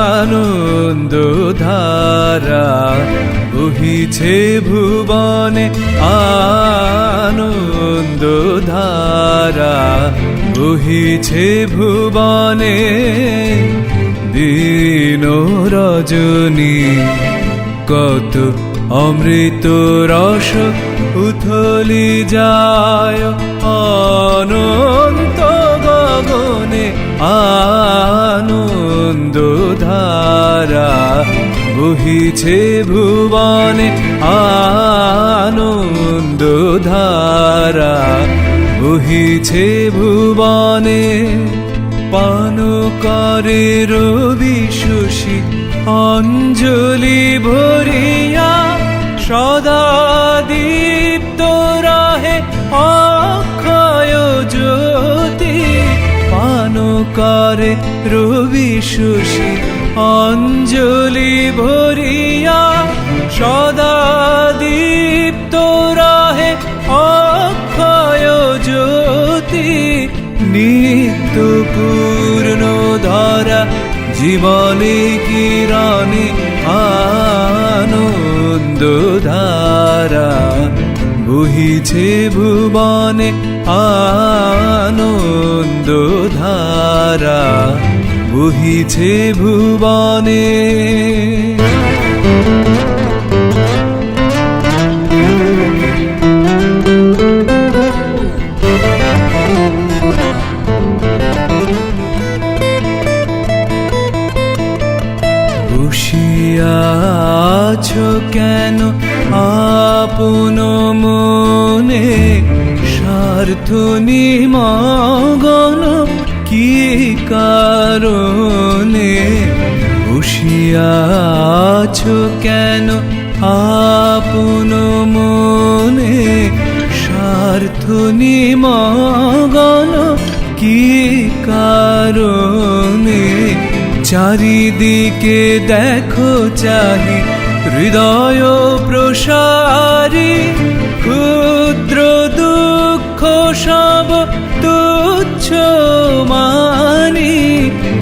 আনন্দ ধারা বহিছে ভুবনে, আনন্দ ধারা বহিছে ভুবনে। দিন রজনী কত অমৃত রস উথলি যায় অনন্ত গগনে। আনন্দ ধারা বহিছে ভুবনে, আনন্দ ধারা বহিছে ভুবনে। পান করে রবি শশী অঞ্জলি ভরিয়া, সদা দীপ্ত রহে অক্ষয় জ্যোতি। পান করে রবি শশী অঞ্জলি ভরিয়া, সদা দীপ্ত রহে অক্ষয় জ্যোতি। নিত্য পূর্ণ ধরা জীবনে কিরণে, আনন্দ ধারা বহিছে ভুবনে, আনন্দ ধারা বহিছে ভুবনে। বসিয়াছো কেন আপন মনে, স্বার্থ নিমগ্ন কি কারণে? বসিয়াছো কেন আপন মনে, স্বার্থ নিমগ্ন কি কারণে? চারিদিকে দেখো চাহি হৃদয় প্রসারী, ক্ষুদ্র দুঃখ সব তুচ্ছ মানি।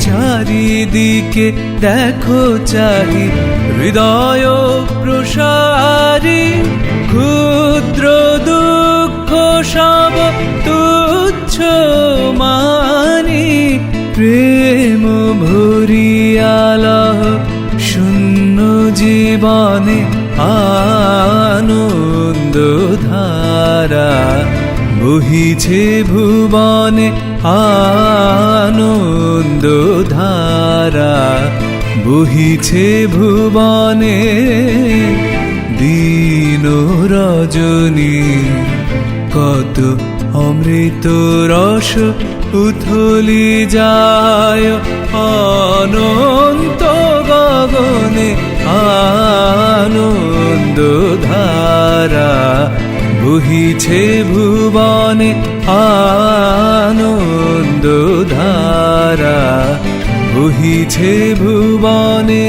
চারিদিকে দেখো চাহি হৃদয় প্রসারী, ক্ষুদ্র দুঃখ সব তুচ্ছ মানি। প্রেম ভরিয়ালহ শূন্য জীবনে, আনন্দ ধারা বহিছে ভুবনে, আনন্দ ধারা বহিছে ভুবনে। দিন রজনী কত অমৃত রস উথলি যায় অনন্ত গগনে, আনন্দ ধারা বহিছে ভুবনে, আনন্দ ধারা বহিছে ভুবনে।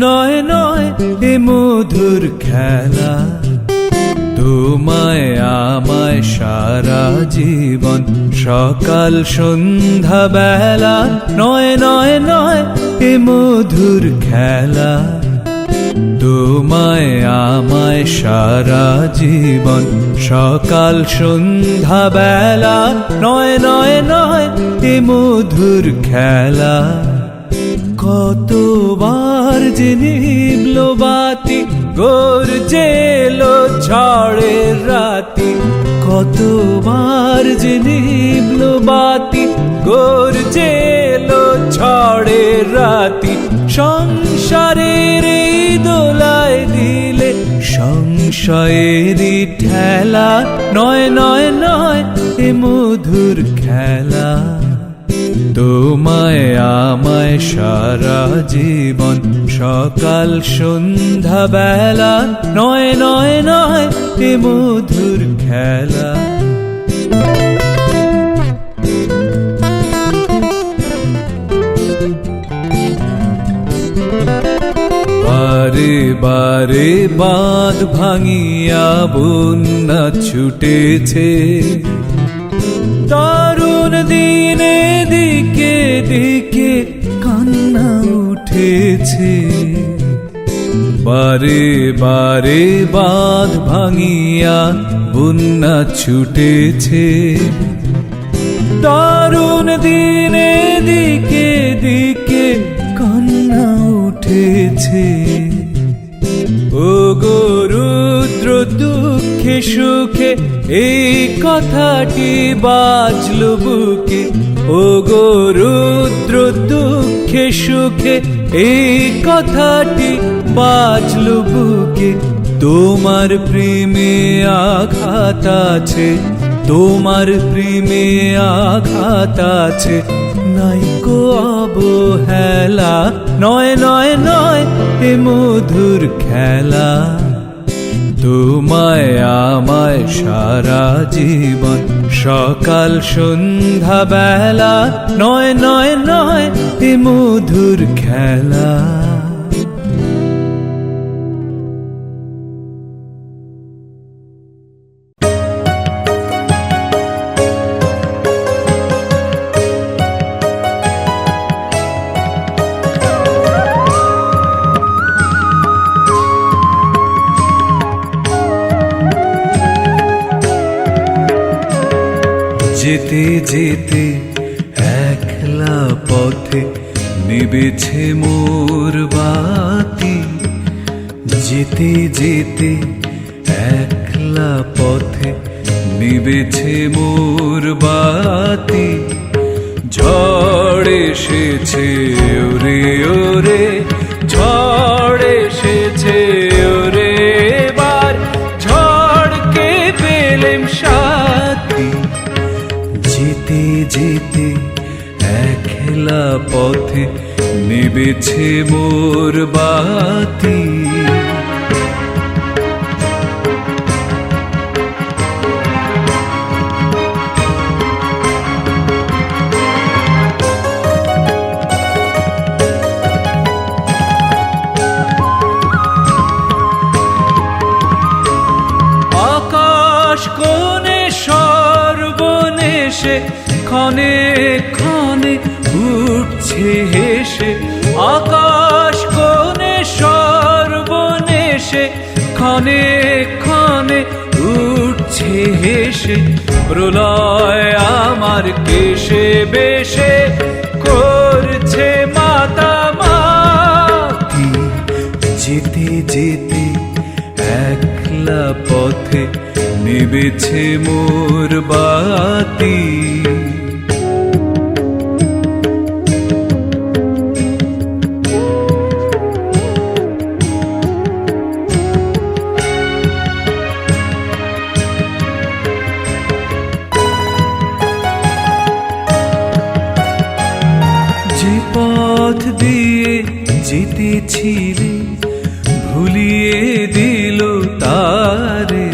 নয় নয় এ মধুর খেলা, তোমায় আমায় সারা জীবন সকাল সন্ধ্যা বেলা। নয় নয় নয় এ মধুর খেলা, তোমায় আমায় সারা জীবন সকাল সন্ধ্যা বেলা। নয় নয় নয় এ মধুর খেলা। কতবার যে নিভল বাতি, গর্জেলো ঝড়ের রাতি। কতবার যে নিভল বাতি, গর্জেলো ঝড়ের রাতি। সংসারের এই দোলায় দিলে সংশয়েরই ঠেলা। নয় নয় নয় এ মধুর খেলা, তো তোমায় আমায় সারা জীবন সকাল সন্ধ্যা বেলা নয় নয় নয় এ মধুর খেলা। বারে বারে বাঁধ ভাঙিয়া বন্যা ছুটেছে, দারুণ দিনে দিকে দিকে কান্না উঠেছে। বারে বারে বাঁধ ভাঙিয়া বন্যা ছুটেছে, দারুণ দিনে দিকে দিকে কান্না উঠেছে। ও গো রুদ্র দুঃখে সুখে এই কথাটি বাজলো বুকে, ও গো রুদ্র দুঃখে সুখে এই কথাটি বাজলো বুকে। তোমার প্রেমে আঘাত আছে, তোমার প্রেমে আঘাত আছে, নাইকো অবহেলা নয় নয় নয় এ মধুর খেলা। তোমায় আমায় সারা জীবন সকাল সন্ধ্যা বেলা নয় নয় নয় এ মধুর খেলা। যেতে যেতে একলা পথে নিবেছে মোর বাতি, যেতে যেতে একলা পথে নিবেছে মোর বাতি। ঝড় এসেছে ওরে ওরে, ঝড় এসেছে ওরে বার, ঝড়কে পেলেম সাথী। যেতে যেতে একলা পথে নিবেছে মোর বাতি। আকাশ কোণে সর্বনেশে ক্ষণে ক্ষণে উঠছে হেসে, আকাশ কোণে সর্বনেশে ক্ষণে ক্ষণে উঠছে হেসে। প্রলয় আমার কেশে বেশে করছে মাতামাতি। যেতে যেতে একলা পথে নিবেছে মোর বাতি। যে পথ দিয়ে যেতেছিলে ভুলিয়ে দিল তারে,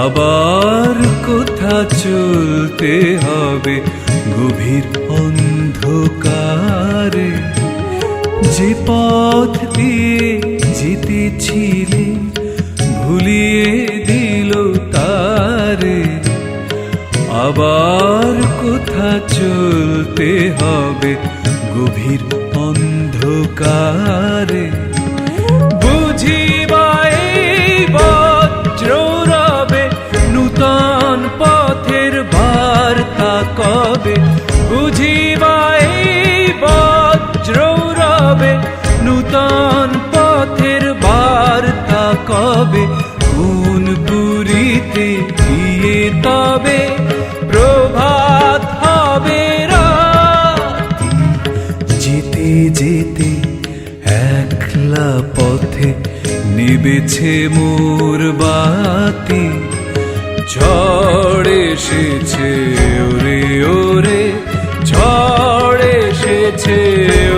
আবার কোথা চলতে হবে গভীর অন্ধকারে। যে পথ দিয়ে যেতেছিলে ভুলিয়ে দিল তারে, আবার কোথা চলতে হবে গভীর অন্ধকারে। বুঝিবাই বজ্র রবে নূতন পথের বার্তা কবে, বুঝিবাই বজ্র রবে নূতন পথের বার্তা কবে। কোন পুরীতে গিয়ে তবে প্রভাত হবে রাতি। যেতে যেতে একলা পথে নিবেছে মোর বাতি। ঝড় এসেছে ওরে ওরে, ঝড় গেছে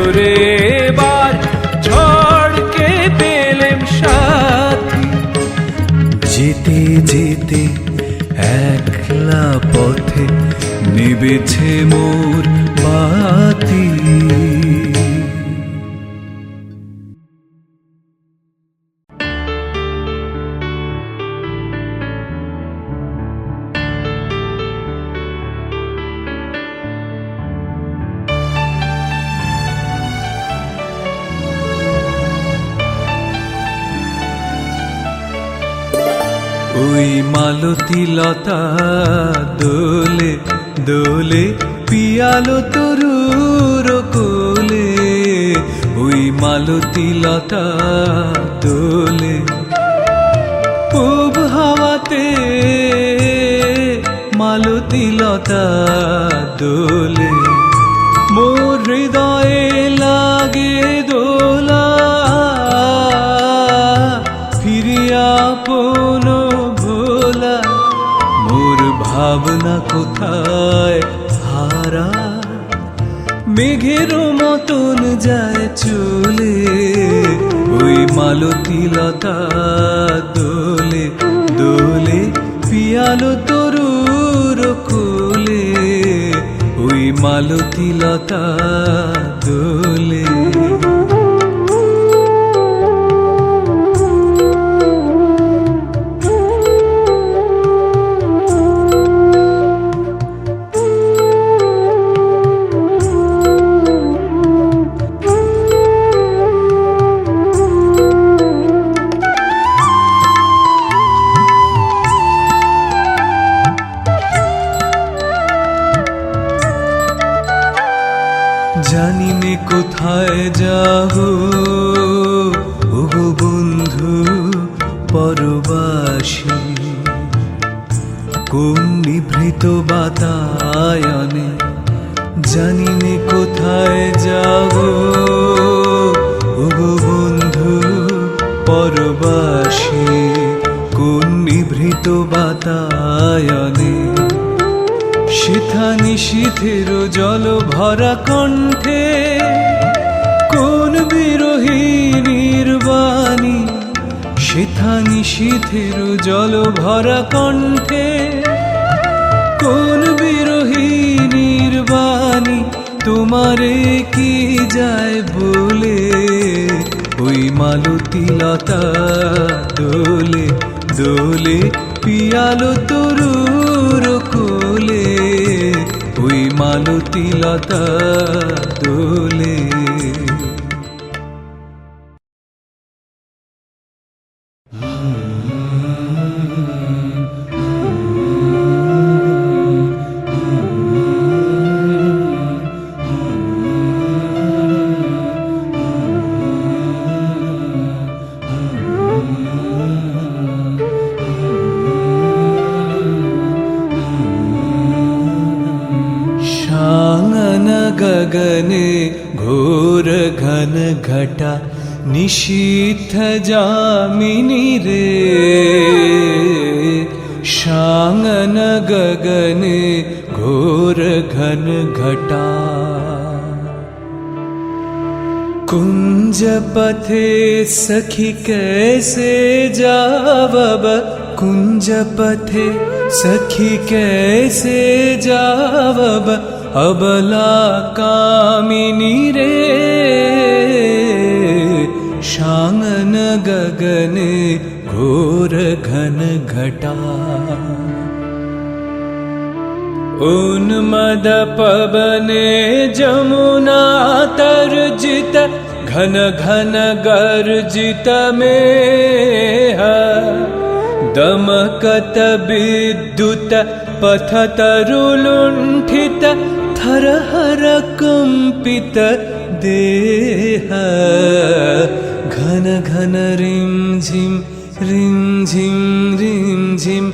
ওরে বার ঝড়কে পেলেম সাথী। যেতে যেতে একলা পথে নিবেছে মোর বাতি। ওই মালতী লতা দোলে দোলে পিয়ালো তরুর কোলে। ওই মালতী লতা দোলে পূব হাওয়াতে মালতী লতা দোলে। মোর হৃদয়ে লাগে দোলা ফিরিয়া পোনো ভোলা। মোর ভাবনা কোথায় হারা মেঘের মতন যায় চলে। ওই মালতী লতা দোলে দোলে পিয়ালো তরুর কোলে। ওই মালতী লতা দোলে। জানি নে কোথায় যাব ওগো বন্ধু পরবাসী। কোন নিভৃত বাতায়নে জানি নে কোথায় যাব ওগো বন্ধু পরবাসী। কোন নিভৃত বাতায়নে সেথা নিশীথের জল ভরা কণ্ঠে কোন বিরহীর বাণী। সেথা নিশীথের জল ভরা কণ্ঠে কোন বিরহীর বাণী। তোমারে কি যায় বলে ওই মালতী লতা দোলে দোলে পিয়ালো তরুর কোলে। ওই মালতী লতা দোলে। गगने घोर घन घटा निशीथ जामिनी रे। शांगन गगने घोर घन घटा कुंज पथे सखी कैसे जावब। कुंज पथे सखी कैसे जावब अबला कामिनी रे। शांगन गगने घोर घन घटा उन्मद पवने जमुना तर्जित घन घन गर्जित मेह। दमकत विद्युत पथ तरुलुण्ठित थरहर कंपित देह। घन घन रिम झिम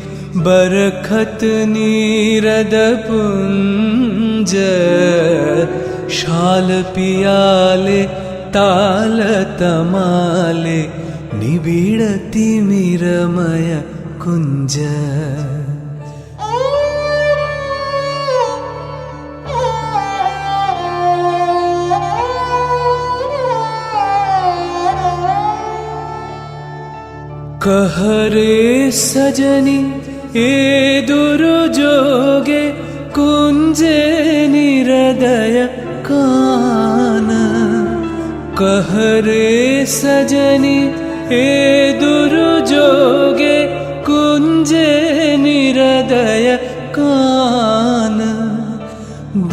बरखत नीरद पुंज। शाल पियाले ताल तमाले निबिड़ति मिरमय कुंज। कहरे सजनी ए दुर्जोगे कुंजे निरदय कान। कहरे सजनी ए दुर्जोगे कुंजे निरदय कान।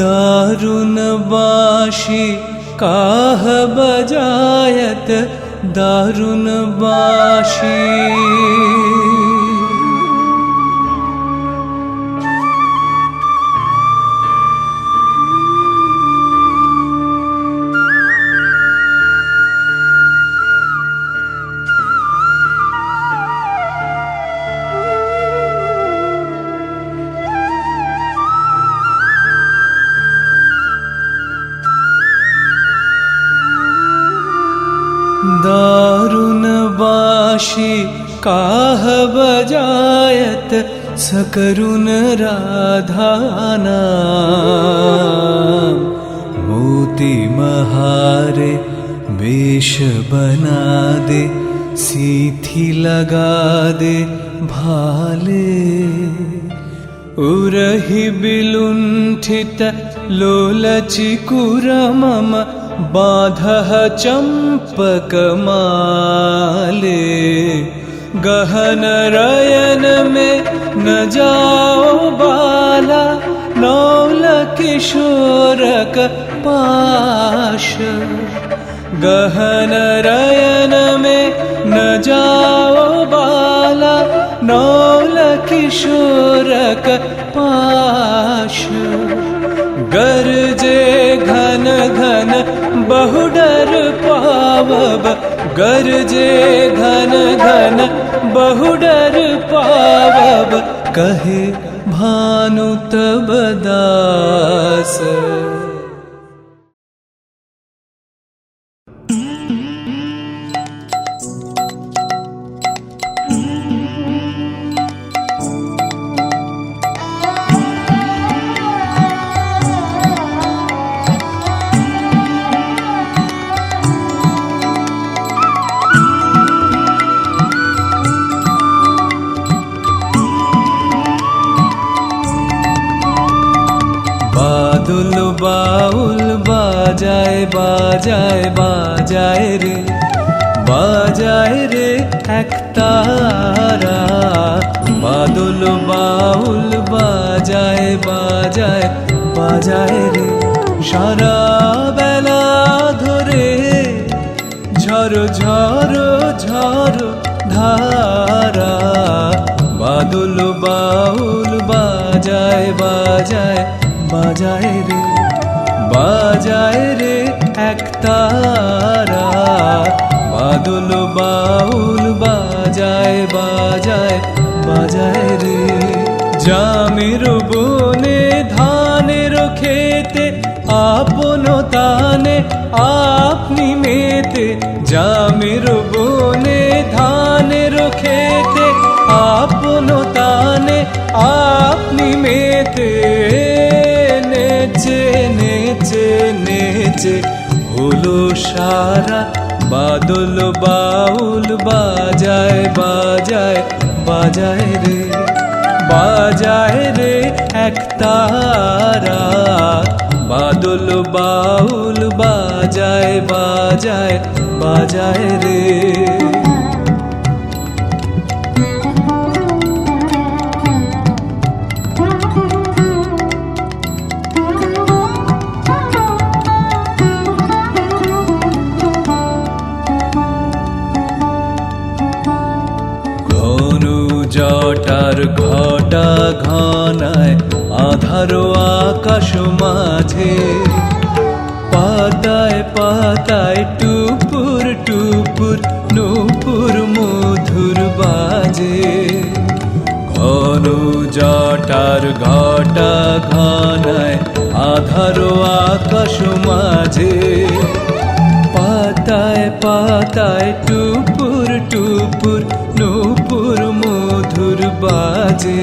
दारुण बाशी काह बजायत दारुण बाशी। दारुण बाशी काह बजायत सकरुण राधाना। मोती महारे वेश बना दे सीथी लगा दे भाले। उरहि बिलुंठित लोलचिकुर मम बाधः चंपक माले। गहन रयन में न जाओ बाला नौल किशोरक पाश। गहन रयन में न जाओ बाला नौल किशोरक पाश। गरजे घन घन बहु डर पावब। गरजे घन घन बहु डर पावब कहे भानु तब दास। बादुल बाउल बाजाए बाजाए बाजाए रे बाजाए रे एक तारा। बादुल बाउल बाजाए बाजाए बाजाए रे सारा बेला धरे झरो झरो झरो धारा। बादुल बाउल बाजाए बाजाए बाजाए रे एक तारा। बादुल बाउल बाजाए बाजाए बाजाए रे। जामिर बने धानेर खेते आपनो ताने आपनी मेते। जामिर बने धानेर खेते आपनो ताने आपनी मेते। नेचे नेचे नेचे হলো সারা। বাদল বাউল বাজায় বাজায় বাজায় রে বাজায় রে এক তারা। বাদল বাউল বাজায় বাজায় বাজায় রে। জটার ঘটা ঘনায় আধারো আকাশ মাঝে। পাতায় পাতায় টুপুর টুপুর নূপুর মধুর বাজে। ঘন জটার ঘটা ঘনায় আধারো আকাশ মাঝে। পাতায় পাতায় টুপুর টুপুর নূপুর মধুর বাজে।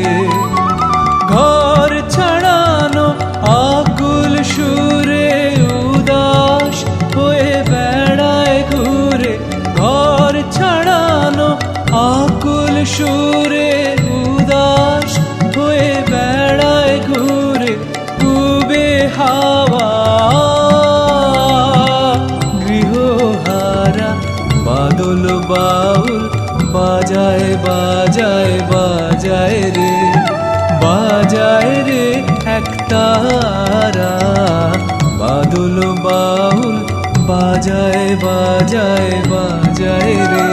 ঘর ছাড়ানো আকুল সুরে উদাস হয়ে বেড়ায় ঘুরে। ঘর ছাড়ানো আকুল সুরে উদাস হয়ে বেড়ায় ঘুরে পুবে হাওয়া। গৃহহারা বাদল বাউল বাজায় বাজায় বাজায় রে, বাজায় রে একতারা। বাদল বাউল বাজায় বাজায় বাজায় রে।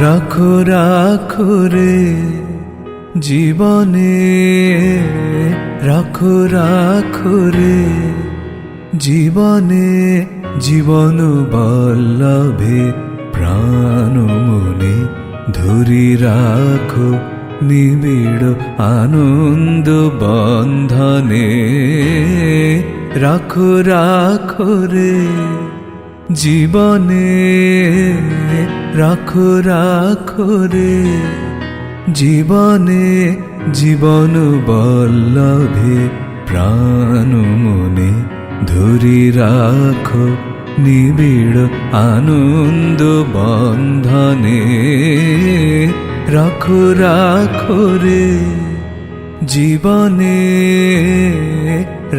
রাখো রাখো রে জীবনে, রাখো রাখো রে জীবনে, জীবন বল্লভে প্রাণ মনে ধরি রাখো নিবিড় আনন্দ বন্ধনে। রাখো রাখো রে জীবনে, রাখো রাখো রে জীবনে, জীবন বল্লভে প্রাণ মনে ধরি রাখো নিবিড় আনন্দ বন্ধনে। রাখো রাখো রে জীবনে,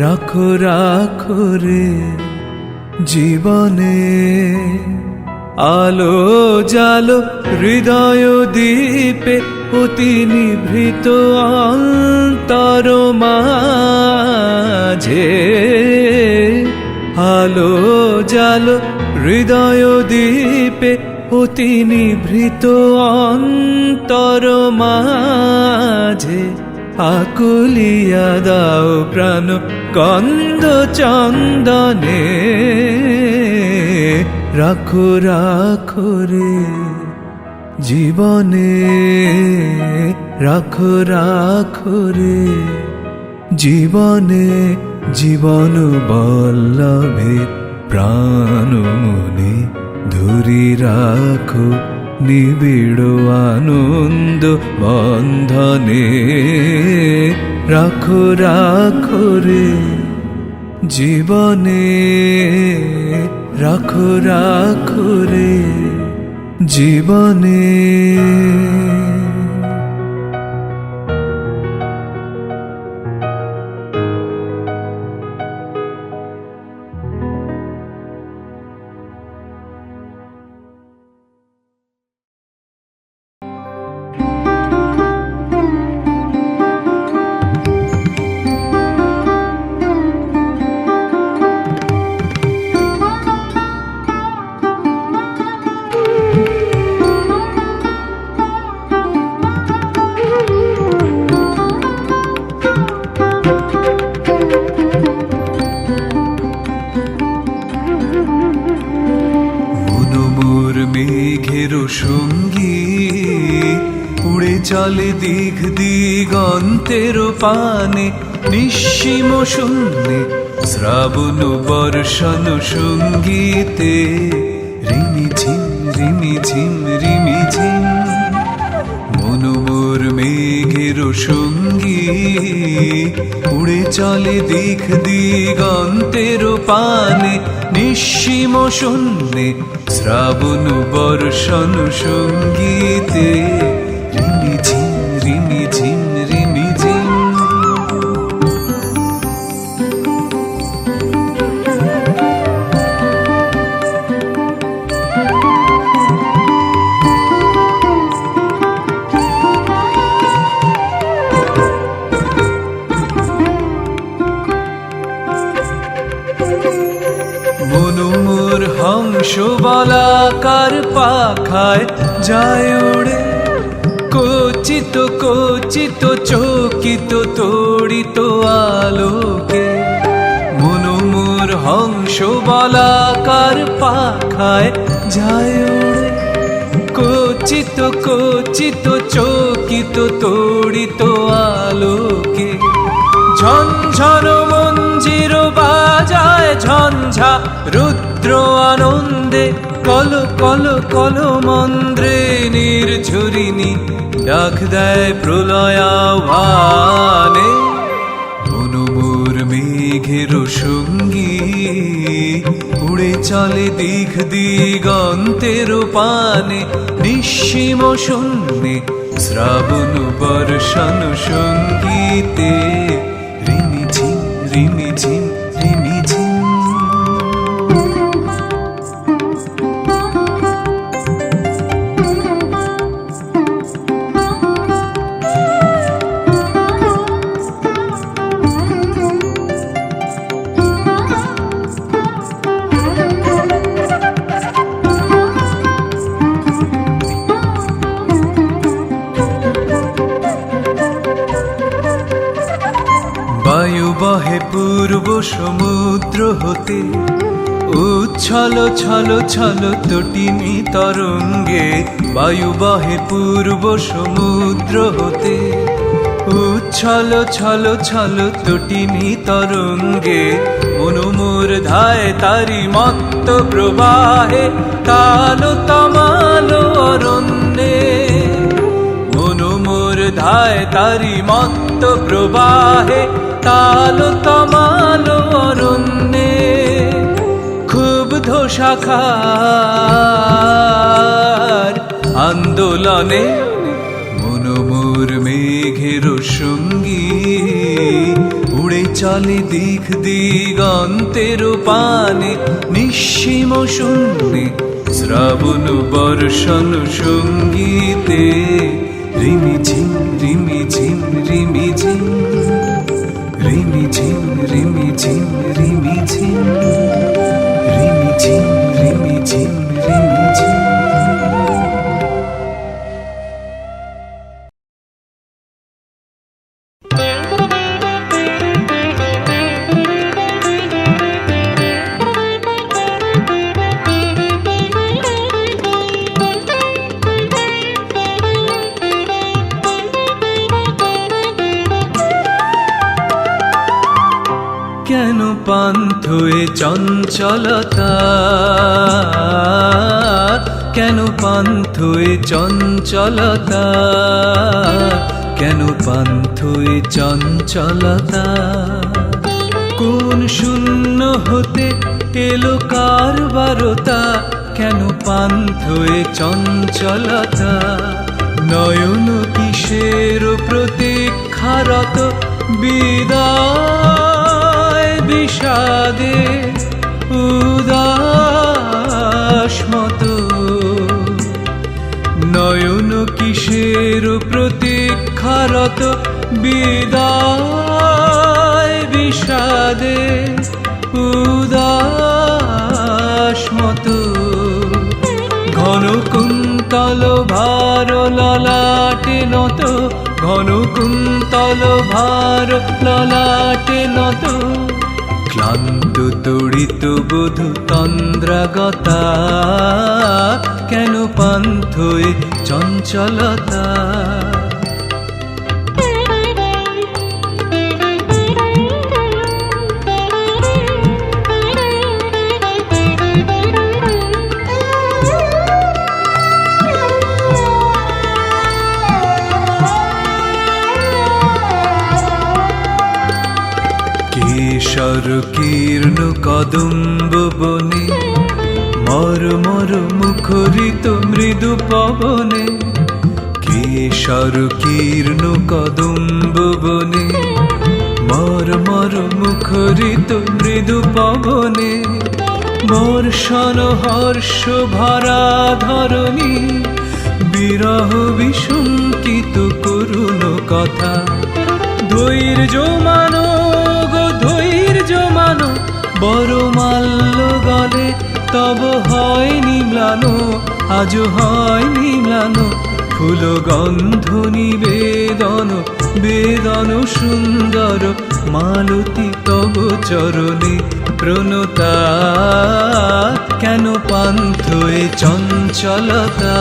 রাখো রাখো রে জীবনে। আলো জালো হৃদয় দ্বীপে অতি নিভৃত অন্তর মাঝে। আলো জালো হৃদয় দ্বীপে অতি নিভৃত অন্তর মাঝে। আকুলিয়া দাও প্রাণ গন্ধ চন্দনে। রাখো রাখো রে জীবনে, রাখো রাখো রে জীবনে, জীবন বল্লভে প্রাণ মনে ধরি রাখো নিবিড় আনন্দ বন্ধনে। রাখো রাখো রে জীবনে, রাখো রাখো রে জীবনে। মেঘের সঙ্গী উড়ে চলে দিক দিগন্তের পানে, নিঃসীম শূন্যে শ্রাবণ বর্ষণ সঙ্গীতে। রিমিঝিম রিমিঝিম রিমিঝিম মন মোর মেঘের সঙ্গী উড়ে চলে দিক দিগন্তের পানে, নিঃসীম শূন্যে শ্রাবণ বর্ষণ সঙ্গীতে। রিমিঝিম রিমিঝিম রিমিঝিম মনোমোর হংস বলাকার পাখায় যায় উড়ে, কচিত কচিত চকিত তড়িত আলোকে। মনোমোর হংস বলাকার পাখায় যায় উড়ে, খচিত খচিত চকিত তড়িত আলোকে ঝনঝন মঞ্জির বাজায় ঝঞ্ঝা রুদ্র আনন্দে কল কল কল মন্দ্রে নির্ঝরিণী ডাক দেয় প্রলয়াহ্বানে। মনোমোর মেঘের সঙ্গী উড়ে চলে দিক দিগন্তের পানে নিঃসীম শূন্যে শ্রাবণ বর্ষণ সঙ্গীতে রিমিঝিম রিমিঝিম রিমিঝিম। বায়ু বহে পূর্ব সমুদ্র হতে উচ্ছল ছল ছল তটিনী তরঙ্গে। বায়ু বহে পূর্ব সমুদ্র হতে উচ্ছল ছল ছল তটিনী তরঙ্গে। মনোমোর ধায় তারি মত্ত প্রবাহে তাল তমাল অরণ্যে। মনোমোর ধায় তারি মত্ত প্রবাহে তাল তমাল অরণ্যে। ক্ষুব্ধ শাখার আন্দোলনে মনোমোর মেঘের সঙ্গী উড়ে চলে দিক দিগন্তের পানে নিঃসীম শূন্যে শ্রাবণ বর্ষণ সঙ্গীতে রিমিঝিম রিমিঝিম রিমিঝিম রিমিঝিম রিমিঝিম রিমিঝিম রিমিঝিম রিমিঝিম রিমিঝিম। কেন পান্থয়ে চঞ্চলতা, কেন পান্থয়ে চঞ্চলতা, কেন পান্থয়ে চঞ্চলতা। কোন শূন্য হতে এলো কারবারতা, কেন পান্থয়ে চঞ্চলতা। নয়ন কিসের প্রতীক্ষারত বিদায় বিষাদে উদাস মতো। নয়ন কিসের প্রতীক্ষারত বিদায় বিষাদে উদাস মতো। ঘন কুন্তল ভার ললাটে নত, ঘন কুন্তল ভার ললাটে নত। ক্লান্ত তড়িত বোধ তন্দ্রাগতা, কেন পান্থয়ে চঞ্চলতা। কেশর কীর্ণ কদম্ব বনে, মর্মর মুখরিত মৃদু পবনে। কেশর কীর্ণ কদম্ব বনে, মর্মর মুখরিত মৃদু পবনে। বর্ষণ হর্ষ ভরা ধরণী, বিরহ বিশঙ্কিত করুণ কথা। ধৈর্য মানো গো ধৈর্য মানো, বড় মাল্য গলে তব হয়নি ম্লানো, আজও হয়নি ম্লানো। ফুল গন্ধ নিবেদন বেদন সুন্দর মালতী তব চরণে প্রণতা, কেন পান্থয়ে চঞ্চলতা,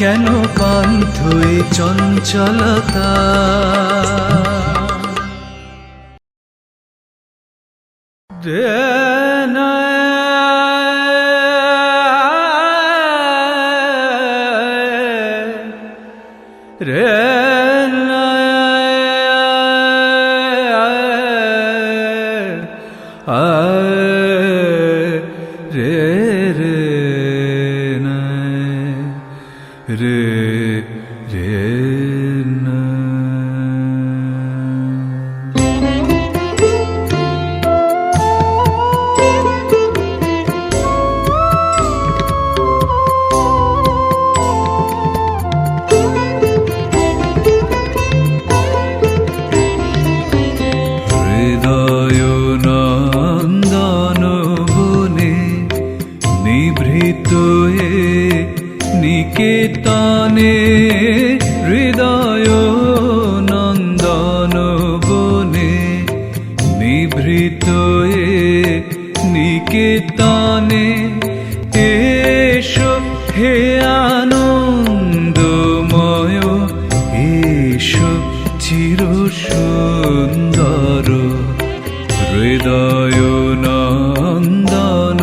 কেন পান্থয়ে চঞ্চলতা। নিকেতনে হৃদয় নন্দন বনে, নিভৃত নিকেতনে এসো হে আনন্দময়, এসো চির সুন্দর হৃদয় নন্দন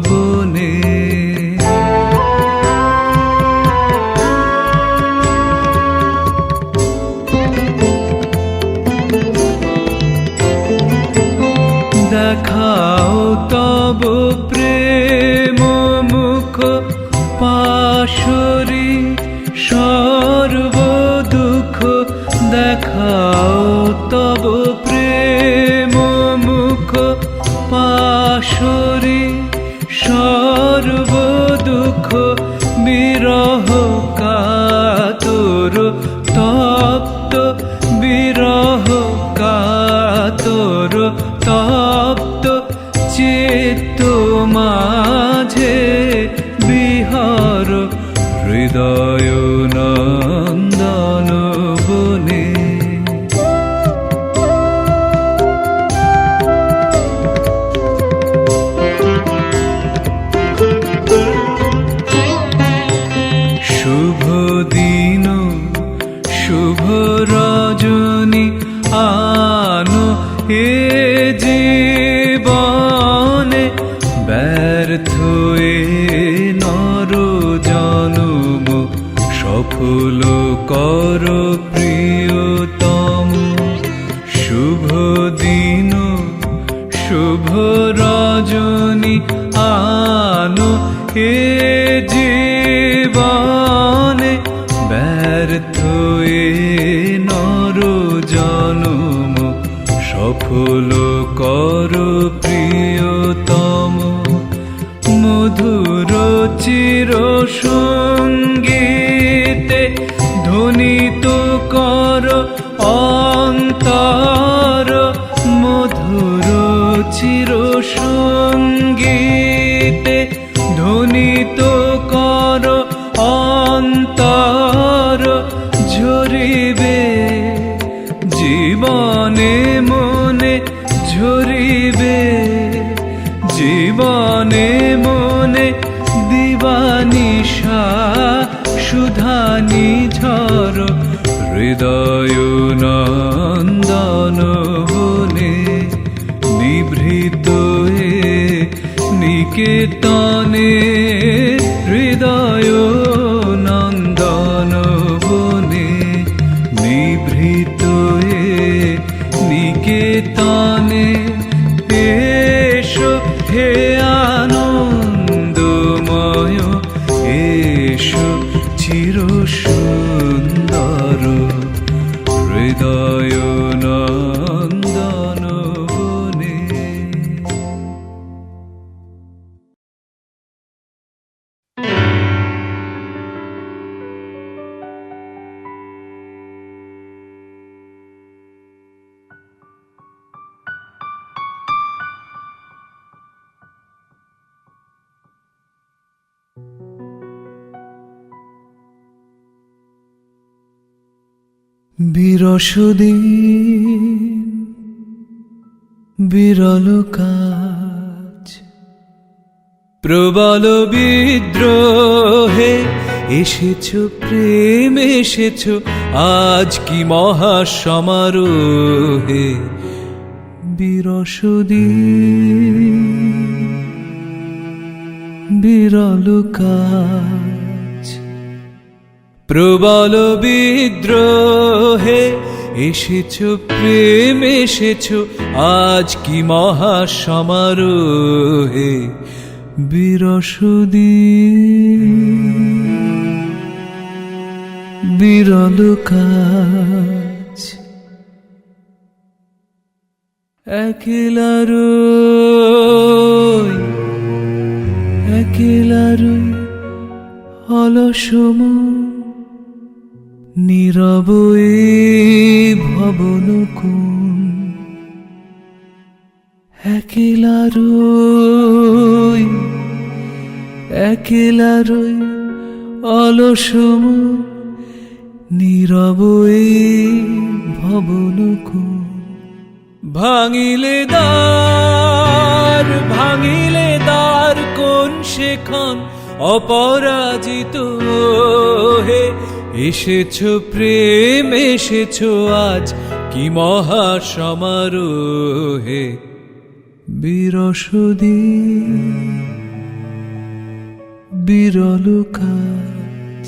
বনে। দেখাও তব প্রেম মুখ পাশরি সর্ব দুঃখ, দেখাও তব প্রেম মুখ পাশরি সর্ব দুঃখ, বিরহ কাতর তপ্ত, বিরহ কাতর তপ্ত চিত্ত মাঝে বিহার হৃদয় নন্দন বনে। শুভ দিন শুভ রজনী আনো এ জীবনে, ব্যর্থ এ নর জনম সফল কর প্রিয়তম। শুভ দিন শুভ রজনী আনো এ জীবনে, ব্যর্থ এ নর জনম সফল কর প্রিয়তম। মধুর চির সঙ্গীতে ধ্বনিত কর অন্তর, মধুর চির সঙ্গীতে ধ্বনিত কর অন্তর, ঝরিবে জীবনে মনে, ঝরিবে জীবনে মনে, দিবানিশা সুধানি ঝর হৃদয় নন্দন বনে। নিভৃত নিকেতনে হৃদয় নন্দন বনে, নিভৃত নিকেতনে এসো হে আনন্দময়, এসো চির সুন্দর হৃদয় নন্দন বনে। বিরসদিন বিরল কাজ, প্রবল বিদ্রোহে এসেছো প্রেম এসেছো আজ কি মহা সমারোহে। বিরসদিন বিরল কাজ, প্রবল বিদ্রোহে এসেছো প্রেম এসেছো আজ কি মহা সমারোহে। বিরসদিন বিরল কাজ, একলা রই একলা রই অলস মন, নীরব এই ভবন কোণ। একলা রই একলা রই অলস মন, নীরব এই ভবন কোণ। ভাঙিলে দ্বার কোন সেখন অপরাজিত হে। এসেছো প্রেম এসেছো আজ কি মহা সমারোহে। বিরসদিন বিরল কাজ,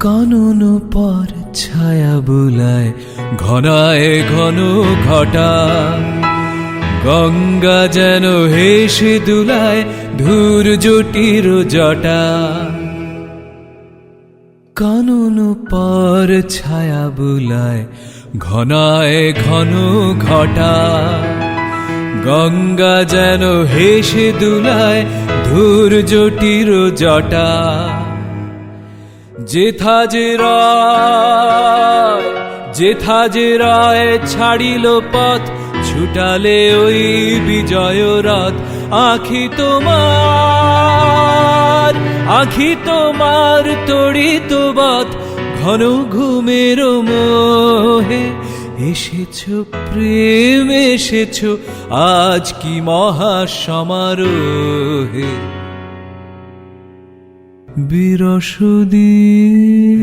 কানন পর ছায়া বুলায় ঘনায় ঘন ঘটা, গঙ্গা যেন হেসে দুলায় ধূর জটির জটা। কানন পর ছায়া বুলায় ঘনায় ঘন ঘটা, গঙ্গা যেন হেসে দুলায় ধূর জটির জটা। যেথা যে রায় ছাড়িল পথ, ছুটালে ওই বিজয় রথ। আখি তোমার তড়িত বধ, ঘন ঘুমের মোহে। এসেছো প্রেম এসেছো আজ কি মহা সমারোহে। বিরসদিন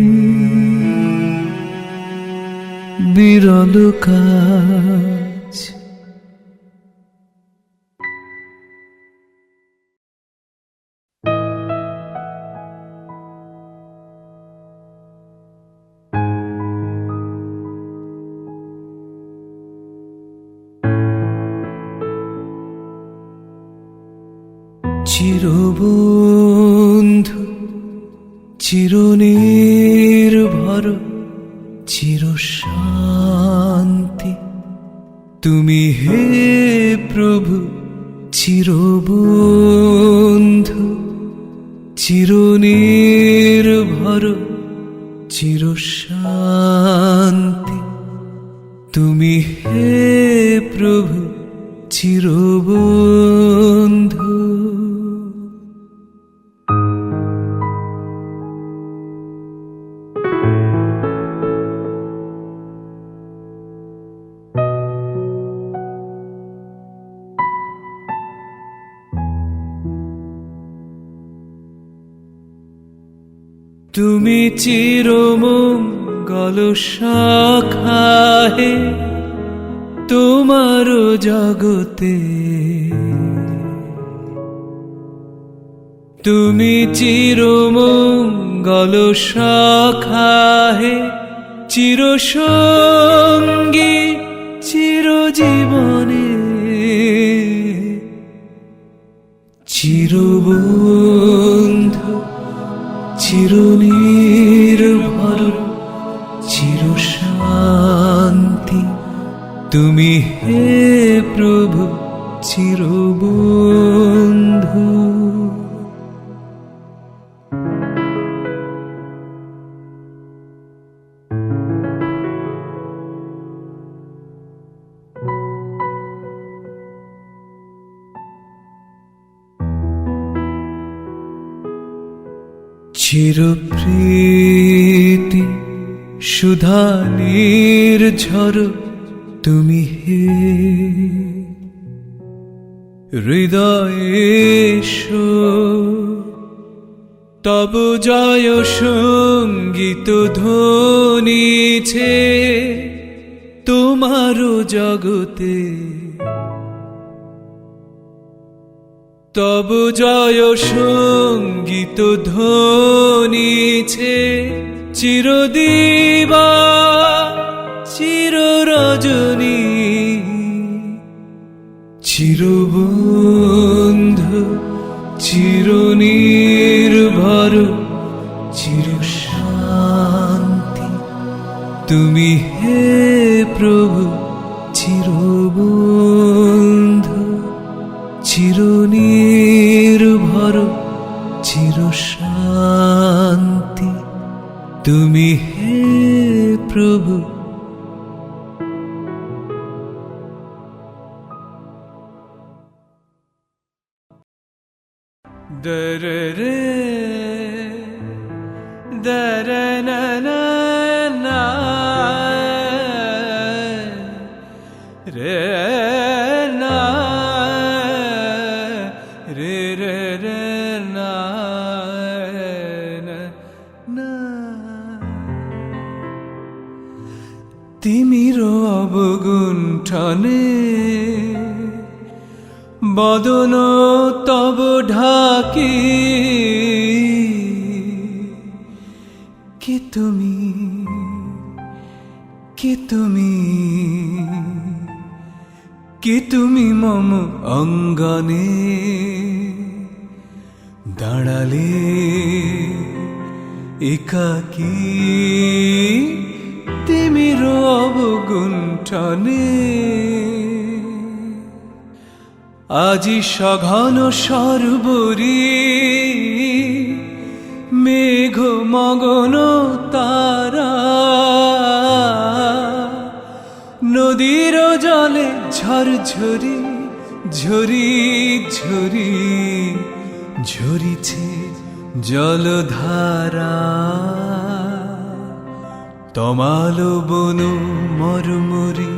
বিরল কাজ, চিরবন্ধু চিরনির্ভর চিরশান্তি তুমি হে প্রভু। চিরবন্ধু চিরনির্ভর চিরশান্তি তুমি হে প্রভু। চিরবন্ধু তুমি চিরমঙ্গল শাখা হে তোমার জগতে। তুমি চিরমঙ্গল শাখা হে চিরসঙ্গী চিরজীবনে। চিরবন্ধু চিরনির্ভর চিরশান্তি তুমি হে প্রভু। চিরবন্ধু চিরপ্রীতি সুধা নির্ঝর তুমি হে হৃদয়ে এসো, তব জয় সঙ্গীত ধ্বনিছে তোমার জগতে, তব জয় সঙ্গীত ধ্বনিছে চিরদিবা চিররজনী, চিরবন্ধু চিরনির্ভর চিরশান্তি তুমি হে প্রভু, চিরবন্ধু চিরনির্ভর চিরশান্তি তুমি হে প্রভু। দরে রে দরে না না না রে না রে রে রে না না। তিমির অবগুণ্ঠনে বদন তব ঢাকি, কে তুমি কে তুমি কে তুমি মম অঙ্গনে দাঁড়ালে একাকী তিমির অবগুণ্ঠনে। আজি সঘন সর্বরী মেঘ মগন তারা, নদীর জলে ঝরঝরি ঝরি ঝরি ঝরিছে জলধারা, তমাল বন মরমরি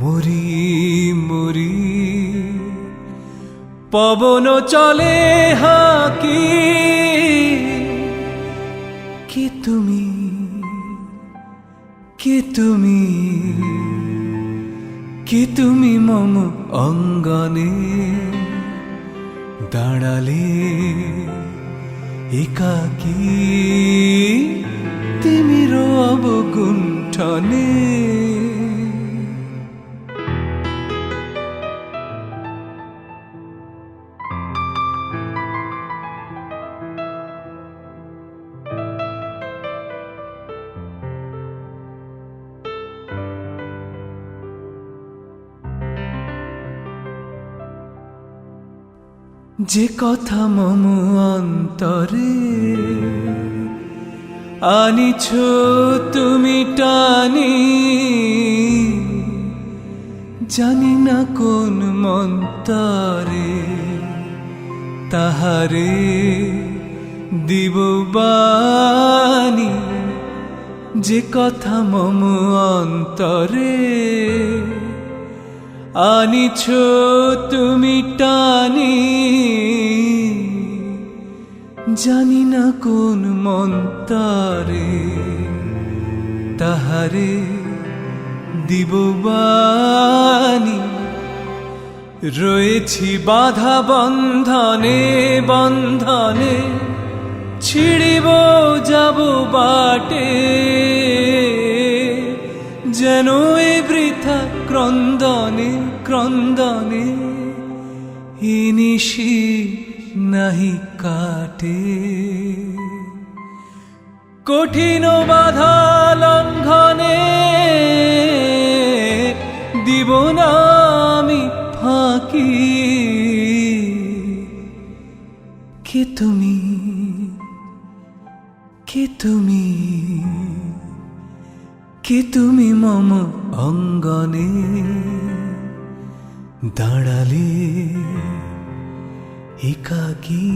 মরি মরি, পবন চলে হাকি, কে তুমি কে তুমি কে তুমি মম অঙ্গনে দাঁড়ালে একাকী তিমির অবগুণ্ঠনে। যে কথা মম অন্তরে আনিছ তুমি টানি, জানি না কোন মন্তরে তাহারে দিব বাণী। যে কথা মম অন্তরে আনিছ তুমি টানি, জানি না কোন মন্তরে তাহারে দিব বাণী। রয়েছি বাধা বন্ধনে বন্ধনে, ছিড়িব যাব বাটে, যেন এ বৃথা ক্রন্দনে ক্রন্দনে এ নিশি নাহি কাটে। কঠিন বাধা লঙ্ঘনে দিব না আমি ফাঁকি, কে তুমি কে তুমি কে তুমি মম অঙ্গনে দাঁড়ালে একাকী।